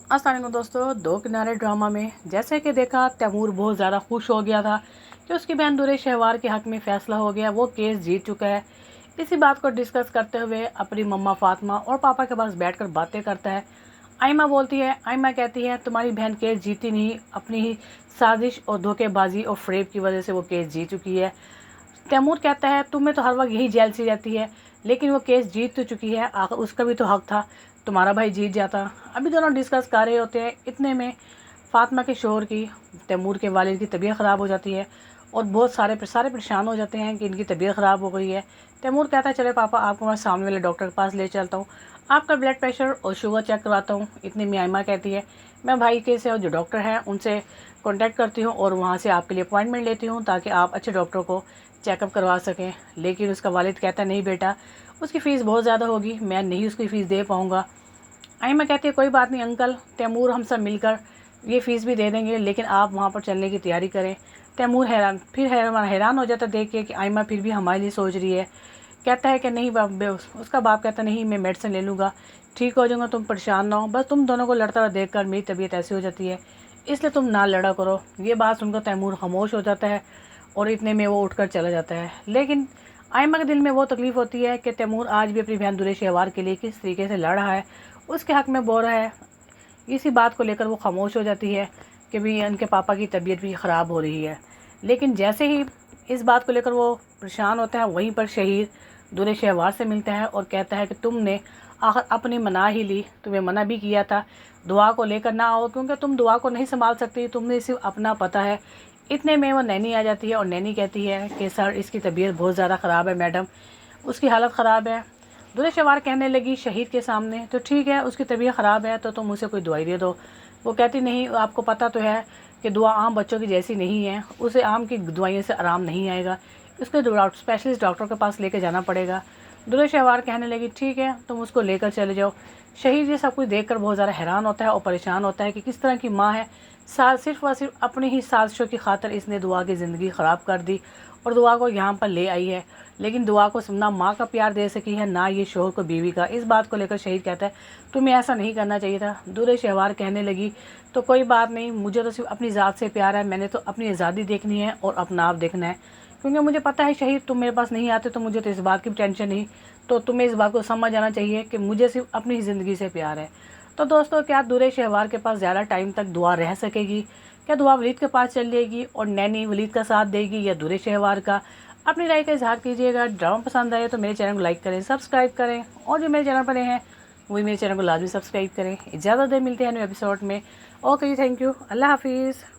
अस्सलाम वालेकुम दोस्तों। दो किनारे ड्रामा में जैसे कि देखा, तैमूर बहुत ज़्यादा खुश हो गया था कि उसकी बहन दुरे शहवार के हक़ में फ़ैसला हो गया, वो केस जीत चुका है। इसी बात को डिस्कस करते हुए अपनी मम्मा फातिमा और पापा के पास बैठकर बातें करता है। आयमा बोलती है, आयमा कहती है तुम्हारी बहन केस जीती नहीं, अपनी ही साजिश और धोखेबाजी और फ्रेब की वजह से वो केस जीत चुकी है। तैमूर कहता है तुम्हें तो हर वक्त यही जेलसी रहती है, लेकिन वो केस जीत तो चुकी है, आखिर उसका भी तो हक था, तुम्हारा भाई जीत जाता। अभी दोनों डिस्कस कर रहे होते हैं, इतने में फातिमा के शोहर की, तैमूर के वालिद की तबीयत ख़राब हो जाती है और बहुत सारे परेशान हो जाते हैं कि इनकी तबीयत ख़राब हो गई है। तैमूर कहता है चले पापा, आपको मैं सामने वाले डॉक्टर के पास ले चलता हूँ, आपका ब्लड प्रेशर और शुगर चेक करवाता हूँ। इतनी में आयमा कहती है मैं भाई के से जो डॉक्टर हैं उनसे कॉन्टैक्ट करती हूँ और वहाँ से आपके लिए अपॉइंटमेंट लेती हूँ ताकि आप अच्छे डॉक्टर को चेकअप करवा सकें। लेकिन उसका वालिद कहता नहीं बेटा, उसकी फ़ीस बहुत ज़्यादा होगी, मैं नहीं उसकी फ़ीस दे पाऊँगा। आयमा कहती है कोई बात नहीं अंकल, तैमूर हम सब मिलकर ये फ़ीस भी दे देंगे, लेकिन आप वहाँ पर चलने की तैयारी करें। तैमूर हैरान हो जाता देख के कि आयमा फिर भी हमारे लिए सोच रही है। कहता है कि नहीं उसका बाप कहता नहीं, मैं मेडिसिन ले लूँगा, ठीक हो जाऊँगा, तुम परेशान ना हो, बस तुम दोनों को लड़ता हुआ देख कर मेरी तबीयत ऐसी हो जाती है, इसलिए तुम ना लड़ा करो। ये बात सुनकर तैमूर खामोश हो जाता है और इतने में वो उठकर चला जाता है। लेकिन आयमा के दिल में वो तकलीफ़ होती है कि तैमूर आज भी अपनी बहन दुरे शहवार के लिए किस तरीके से लड़ रहा है, उसके हक़ में बोल रहा है। इसी बात को लेकर वो खामोश हो जाती है कि भी उनके पापा की तबीयत भी ख़राब हो रही है। लेकिन जैसे ही इस बात को लेकर वो परेशान होता है, वहीं पर शहीद दुरे शहवार से मिलता है और कहता है कि तुमने आखिर अपनी मना ही ली, तुम्हें मना भी किया था दुआ को लेकर ना आओ, क्योंकि तुम दुआ को नहीं संभाल सकती, तुम्हें सिर्फ अपना पता है। इतने में वो नैनी आ जाती है और नैनी कहती है कि सर इसकी तबीयत बहुत ज़्यादा ख़राब है मैडम, उसकी हालत ख़राब है। दुरे शहवार कहने लगी शहीद के सामने, तो ठीक है उसकी तबीयत ख़राब है तो तुम उसे कोई दवाई दे दो। वो कहती नहीं, आपको पता तो है कि दुआ आम बच्चों की जैसी नहीं है, उसे आम की दवाइयों से आराम नहीं आएगा, उसके स्पेशलिस्ट डॉक्टर के पास लेके जाना पड़ेगा। दुरे शहवार कहने लगी ठीक है तुम उसको लेकर चले जाओ। शहीद ये सब कुछ देखकर बहुत ज़्यादा हैरान होता है और परेशान होता है कि किस तरह की माँ है, सिर्फ और सिर्फ अपनी ही साजिशों की खातिर इसने दुआ की ज़िंदगी ख़राब कर दी और दुआ को यहाँ पर ले आई है। लेकिन दुआ को ना माँ का प्यार दे सकी है, ना ये शोहर को बीवी का। इस बात को लेकर शहीद कहता है तुम्हें ऐसा नहीं करना चाहिए था। दुरे शहवार कहने लगी तो कोई बात नहीं, मुझे तो सिर्फ अपनी ज़ात से प्यार है, मैंने तो अपनी आज़ादी देखनी है और अपना आप देखना है, क्योंकि मुझे पता है शहीद तुम मेरे पास नहीं आते तो मुझे तो इस बात की टेंशन नहीं, तो तुम्हें इस बात को समझ आना चाहिए कि मुझे सिर्फ अपनी ज़िंदगी से प्यार है। तो दोस्तों, क्या दुरे शहवार के पास ज़्यादा टाइम तक दुआ रह सकेगी? क्या दुआ वलीद के पास चल जाएगी और नैनी वलीद का साथ देगी या दुरे शहवार का? अपनी राय का इजहार कीजिएगा। ड्रामा पसंद आए तो मेरे चैनल को लाइक करें, सब्सक्राइब करें, और जो मेरे चैनल पर हैं वही मेरे चैनल को लाजमी सब्सक्राइब करें। इजाज़त दे, मिलते हैं न्यू एपिसोड में। ओके जी, थैंक यू, अल्लाह हाफिज़।